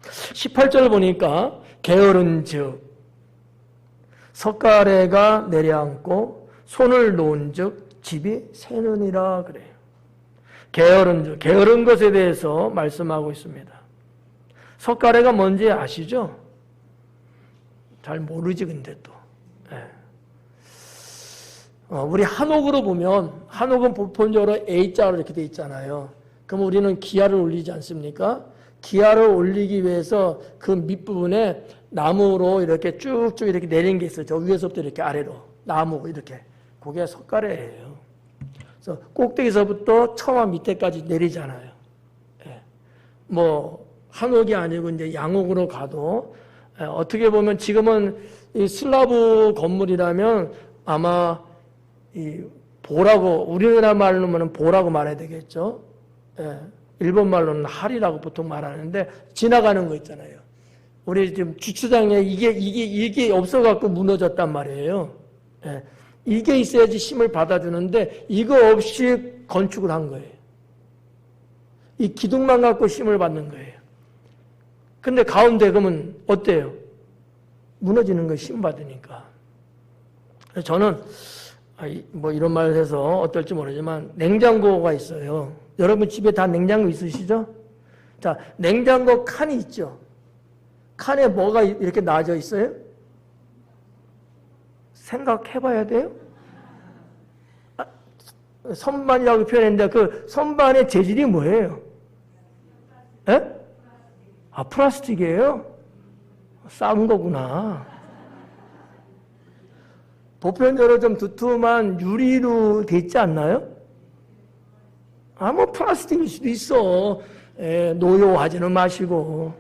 18절 보니까 게으른 즉 석가래가 내려앉고 손을 놓은 즉 집이 새느니라 그래요. 게으른 즉, 게으른 것에 대해서 말씀하고 있습니다. 석가래가 뭔지 아시죠? 잘 모르지 근데 또. 우리 한옥으로 보면 한옥은 보편적으로 A자로 이렇게 돼 있잖아요. 그럼 우리는 기아를 올리지 않습니까? 기아를 올리기 위해서 그 밑부분에 나무로 이렇게 쭉쭉 이렇게 내린 게 있어요. 저 위에서부터 이렇게 아래로 나무 이렇게. 그게 석가래예요. 그래서 꼭대기서부터 처마 밑에까지 내리잖아요. 한옥이 아니고 이제 양옥으로 가도 어떻게 보면 지금은 이 슬라브 건물이라면 아마 이 보라고 우리나라 말로는 보라고 말해야 되겠죠. 일본 말로는 할이라고 보통 말하는데 지나가는 거 있잖아요. 우리 지금 주차장에 이게 없어갖고 무너졌단 말이에요. 이게 있어야지 힘을 받아주는데 이거 없이 건축을 한 거예요. 이 기둥만 갖고 힘을 받는 거예요. 근데 가운데 그러면 어때요? 무너지는 거 힘 받으니까. 그래서 저는 이런 말을 해서 어떨지 모르지만 냉장고가 있어요. 여러분 집에 다 냉장고 있으시죠? 자, 냉장고 칸이 있죠. 칸에 뭐가 이렇게 놔져 있어요? 생각해봐야 돼요. 선반이라고 표현했는데 그 선반의 재질이 뭐예요? 플라스틱이에요? 싼 거구나. 보편적으로 좀 두툼한 유리로 돼 있지 않나요? 플라스틱일 수도 있어. 노여워하지는 마시고.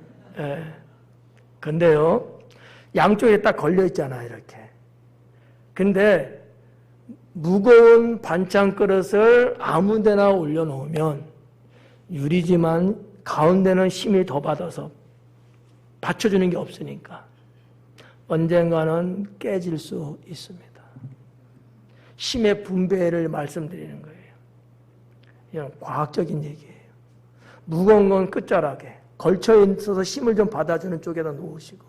근데요, 양쪽에 딱 걸려 있잖아, 이렇게. 근데 무거운 반찬 그릇을 아무 데나 올려놓으면 유리지만 가운데는 힘이 더 받아서 받쳐주는 게 없으니까 언젠가는 깨질 수 있습니다. 힘의 분배를 말씀드리는 거예요. 이건 과학적인 얘기예요. 무거운 건 끝자락에 걸쳐 있어서 힘을 좀 받아주는 쪽에다 놓으시고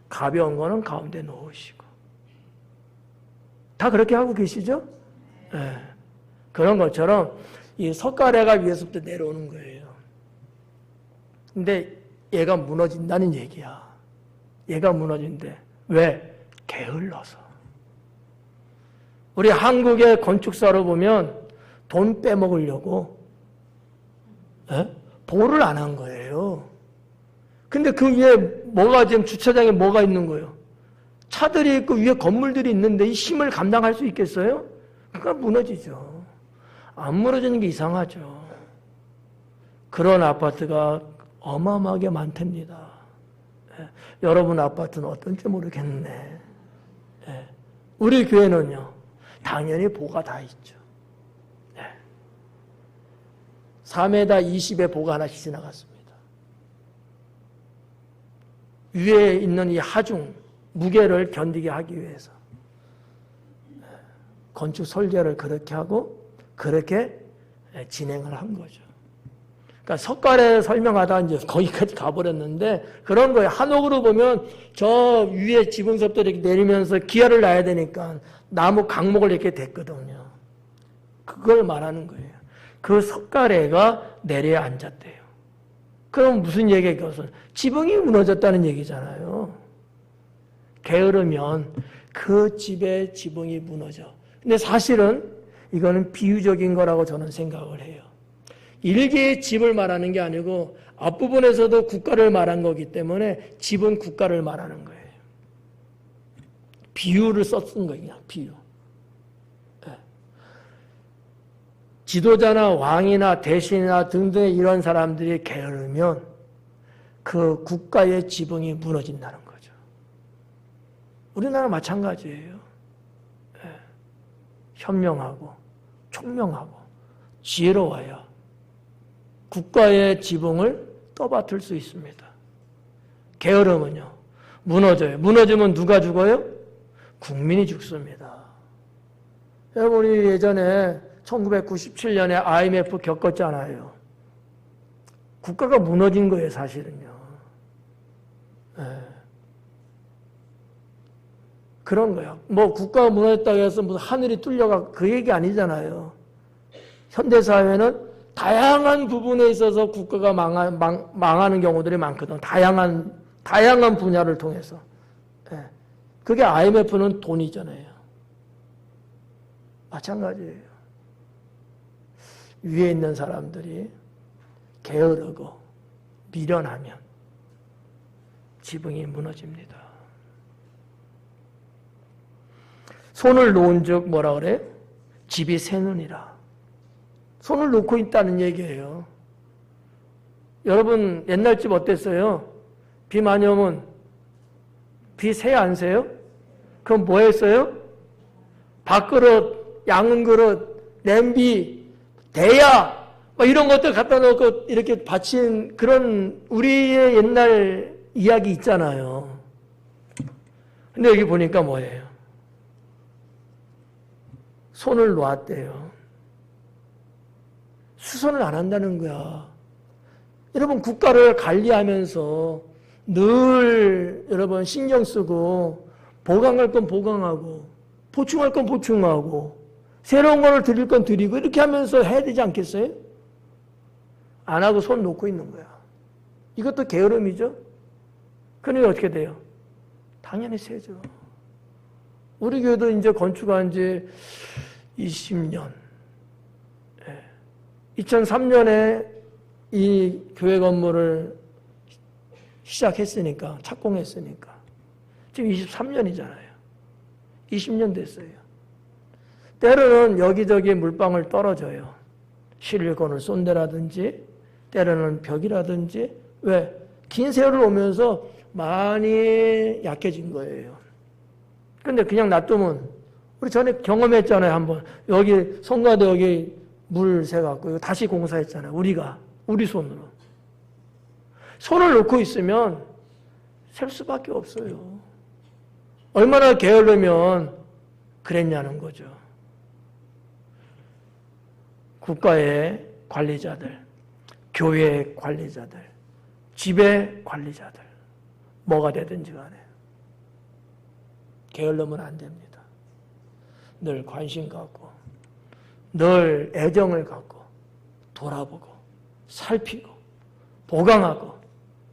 가벼운 거는 가운데 놓으시고 다 그렇게 하고 계시죠? 네. 그런 것처럼 이 석가래가 위에서부터 내려오는 거예요. 근데 얘가 무너진다는 얘기야. 얘가 무너진대. 왜? 게을러서. 우리 한국의 건축사로 보면 돈 빼먹으려고 보를 안 한 거예요. 근데 그 위에 뭐가 지금 주차장에 뭐가 있는 거예요? 차들이 있고 위에 건물들이 있는데 이 힘을 감당할 수 있겠어요? 그러니까 무너지죠. 안 무너지는 게 이상하죠. 그런 아파트가 어마어마하게 많답니다. 여러분 아파트는 어떤지 모르겠네. 우리 교회는요, 당연히 보가 다 있죠. 4m 20의 보가 하나씩 지나갔습니다. 위에 있는 이 하중, 무게를 견디게 하기 위해서 건축 설계를 그렇게 하고 그렇게 진행을 한 거죠. 그러니까 석가래 설명하다 이제 거기까지 가버렸는데 그런 거예요. 한옥으로 보면 저 위에 지붕서부터 이렇게 내리면서 기아를 놔야 되니까 나무 강목을 이렇게 댔거든요. 그걸 말하는 거예요. 그 석가래가 내려에 앉았대요. 그럼 무슨 얘기예요? 그것은 지붕이 무너졌다는 얘기잖아요. 게으르면 그 집의 지붕이 무너져. 근데 사실은 이거는 비유적인 거라고 저는 생각을 해요. 일개의 집을 말하는 게 아니고 앞부분에서도 국가를 말한 거기 때문에 집은 국가를 말하는 거예요. 비유를 썼은 거예요. 그냥 비유. 지도자나 왕이나 대신이나 등등의 이런 사람들이 게으르면 그 국가의 지붕이 무너진다는 거죠. 우리나라 마찬가지예요. 현명하고 총명하고 지혜로워야 국가의 지붕을 떠받들 수 있습니다. 게으름은요, 무너져요. 무너지면 누가 죽어요? 국민이 죽습니다. 여러분, 우리 예전에 1997년에 IMF 겪었잖아요. 국가가 무너진 거예요, 사실은요. 그런 거예요. 뭐 국가가 무너졌다고 해서 무슨 하늘이 뚫려가 그 얘기 아니잖아요. 현대사회는 다양한 부분에 있어서 국가가 망하는 경우들이 많거든. 다양한 분야를 통해서. 그게 IMF는 돈이잖아요. 마찬가지예요. 위에 있는 사람들이 게으르고 미련하면 지붕이 무너집니다. 손을 놓은 즉 뭐라 그래? 집이 새느니라. 손을 놓고 있다는 얘기예요. 여러분 옛날 집 어땠어요? 비 많이 오면 비 새 안 새요? 그럼 뭐 했어요? 밥그릇, 양은그릇, 냄비, 대야 뭐 이런 것들 갖다 놓고 이렇게 받친 그런 우리의 옛날 이야기 있잖아요. 근데 여기 보니까 뭐예요? 손을 놓았대요. 수선을 안 한다는 거야. 여러분 국가를 관리하면서 늘 여러분 신경 쓰고 보강할 건 보강하고 보충할 건 보충하고 새로운 거를 드릴 건 드리고 이렇게 하면서 해야 되지 않겠어요? 안 하고 손 놓고 있는 거야. 이것도 게으름이죠? 그러니 어떻게 돼요? 당연히 세죠. 우리 교회도 이제 건축한 지 20년. 2003년에 이 교회 건물을 시작했으니까, 착공했으니까. 지금 23년이잖아요. 20년 됐어요. 때로는 여기저기 물방울 떨어져요. 실리콘을 쏜 데라든지, 때로는 벽이라든지. 왜? 긴 세월을 오면서 많이 약해진 거예요. 근데 그냥 놔두면 우리 전에 경험했잖아요. 한번 여기 송가도 여기 물 새갖고 다시 공사했잖아요. 우리 손으로. 손을 놓고 있으면 셀 수밖에 없어요. 얼마나 게으르면 그랬냐는 거죠. 국가의 관리자들, 교회의 관리자들, 집의 관리자들, 뭐가 되든지 간에 게을르면 안 됩니다. 늘 관심 갖고, 늘 애정을 갖고, 돌아보고, 살피고, 보강하고,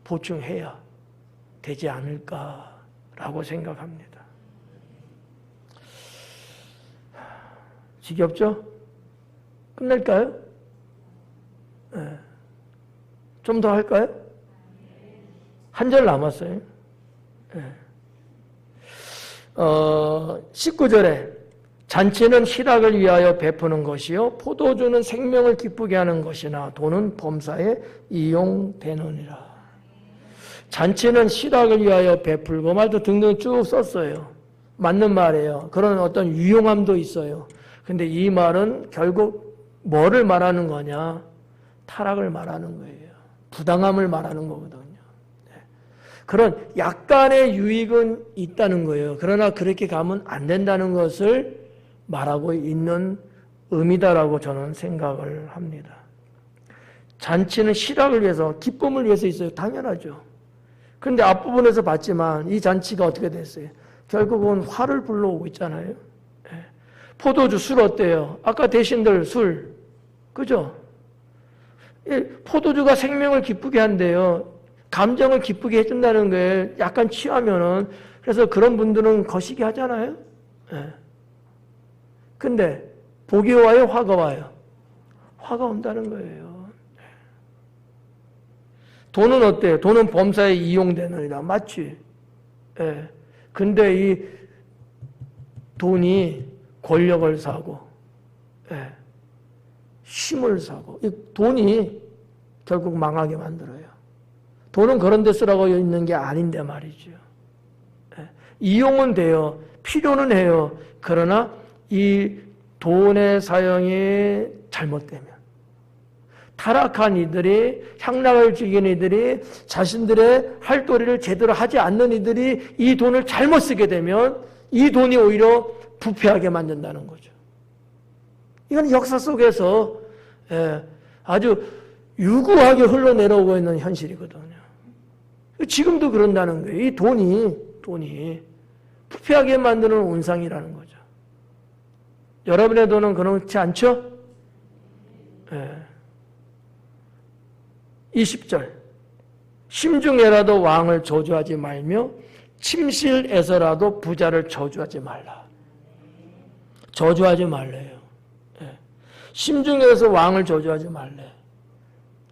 보충해야 되지 않을까라고 생각합니다. 지겹죠? 끝낼까요? 네. 좀 더 할까요? 한 절 남았어요. 네. 19절에 잔치는 희락을 위하여 베푸는 것이요 포도주는 생명을 기쁘게 하는 것이나 돈은 범사에 이용되느니라. 잔치는 희락을 위하여 베풀고 말도 등등 쭉 썼어요. 맞는 말이에요. 그런 어떤 유용함도 있어요. 근데 이 말은 결국 뭐를 말하는 거냐? 타락을 말하는 거예요. 부당함을 말하는 거거든요. 그런 약간의 유익은 있다는 거예요. 그러나 그렇게 가면 안 된다는 것을 말하고 있는 의미다라고 저는 생각을 합니다. 잔치는 희락을 위해서, 기쁨을 위해서 있어요. 당연하죠. 그런데 앞부분에서 봤지만 이 잔치가 어떻게 됐어요? 결국은 화를 불러오고 있잖아요. 포도주, 술 어때요? 아까 대신들 술, 그죠? 포도주가 생명을 기쁘게 한대요. 감정을 기쁘게 해준다는 거에 약간 취하면은, 그래서 그런 분들은 거시기 하잖아요. 근데 복이 와요, 화가 와요? 화가 온다는 거예요. 돈은 어때요? 돈은 범사에 이용되느니라. 맞지? 근데 이 돈이 권력을 사고, 힘을 사고, 이 돈이 결국 망하게 만들어요. 돈은 그런 데 쓰라고 있는 게 아닌데 말이죠. 이용은 돼요. 필요는 해요. 그러나 이 돈의 사용이 잘못되면, 타락한 이들이, 향락을 즐기는 이들이, 자신들의 할 도리를 제대로 하지 않는 이들이 이 돈을 잘못 쓰게 되면 이 돈이 오히려 부패하게 만든다는 거죠. 이건 역사 속에서 아주 유구하게 흘러내려오고 있는 현실이거든요. 지금도 그런다는 거예요. 이 돈이 부패하게 만드는 온상이라는 거죠. 여러분의 돈은 그렇지 않죠? 20절. 심중에라도 왕을 저주하지 말며 침실에서라도 부자를 저주하지 말라. 저주하지 말래요. 심중에서 왕을 저주하지 말래.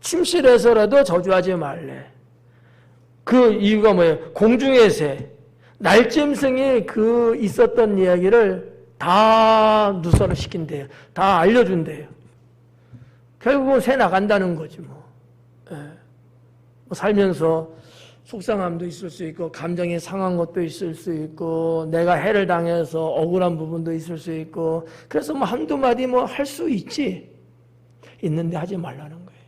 침실에서라도 저주하지 말래. 그 이유가 뭐예요? 공중의 새, 날짐승이 그 있었던 이야기를 다 누설을 시킨대요. 다 알려준대요. 결국은 새 나간다는 거지 뭐. 살면서 속상함도 있을 수 있고, 감정이 상한 것도 있을 수 있고, 내가 해를 당해서 억울한 부분도 있을 수 있고, 그래서 뭐 한두 마디 뭐 할 수 있지. 있는데 하지 말라는 거예요.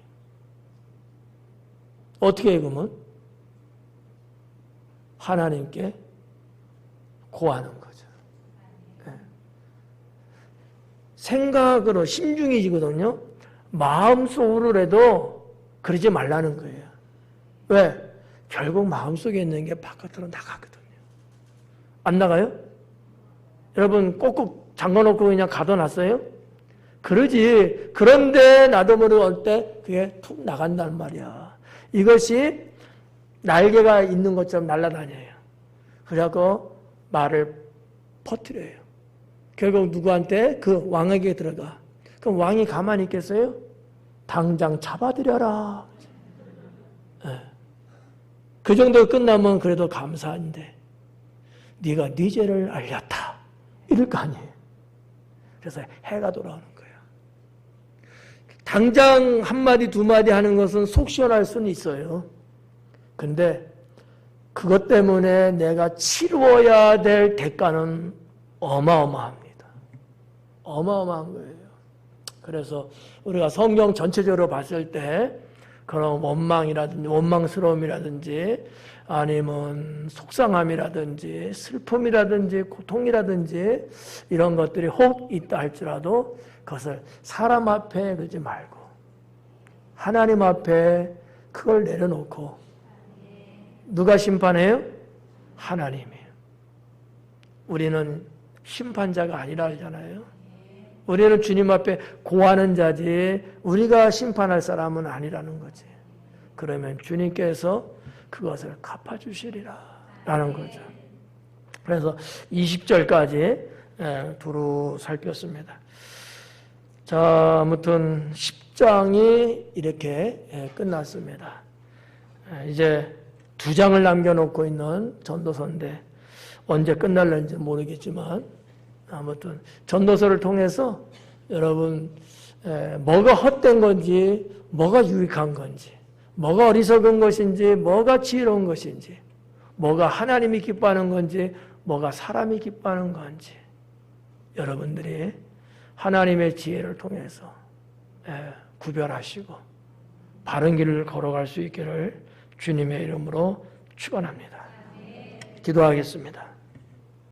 어떻게 해, 그러면? 하나님께 고하는 거죠. 생각으로, 심중이지거든요. 마음속으로라도 그러지 말라는 거예요. 왜? 결국 마음속에 있는 게 바깥으로 나가거든요. 안 나가요? 여러분 꼭꼭 잠궈놓고 그냥 가둬놨어요? 그러지. 그런데 나도 모르게 때 그게 툭 나간단 말이야. 이것이 날개가 있는 것처럼 날아다녀요. 그래갖고 말을 퍼뜨려요. 결국 누구한테? 그 왕에게 들어가. 그럼 왕이 가만히 있겠어요? 당장 잡아들여라. 그 정도 끝나면 그래도 감사한데, 네가 네 죄를 알렸다, 이럴 거 아니에요. 그래서 해가 돌아오는 거예요. 당장 한마디 두마디 하는 것은 속 시원할 수는 있어요. 근데 그것 때문에 내가 치루어야 될 대가는 어마어마합니다. 어마어마한 거예요. 그래서 우리가 성경 전체적으로 봤을 때 그런 원망이라든지 원망스러움이라든지 아니면 속상함이라든지 슬픔이라든지 고통이라든지 이런 것들이 혹 있다 할지라도 그것을 사람 앞에 그러지 말고 하나님 앞에 그걸 내려놓고 누가 심판해요? 하나님이에요. 우리는 심판자가 아니라 하잖아요. 우리는 주님 앞에 고하는 자지 우리가 심판할 사람은 아니라는 거지. 그러면 주님께서 그것을 갚아주시리라 라는 거죠. 그래서 20절까지 두루 살폈습니다. 자, 아무튼 10장이 이렇게 끝났습니다. 이제 2장을 남겨놓고 있는 전도서인데 언제 끝날는지 모르겠지만 아무튼 전도서를 통해서 여러분 뭐가 헛된 건지 뭐가 유익한 건지 뭐가 어리석은 것인지 뭐가 지혜로운 것인지 뭐가 하나님이 기뻐하는 건지 뭐가 사람이 기뻐하는 건지 여러분들이 하나님의 지혜를 통해서 구별하시고 바른 길을 걸어갈 수 있기를 주님의 이름으로 축원합니다. 기도하겠습니다.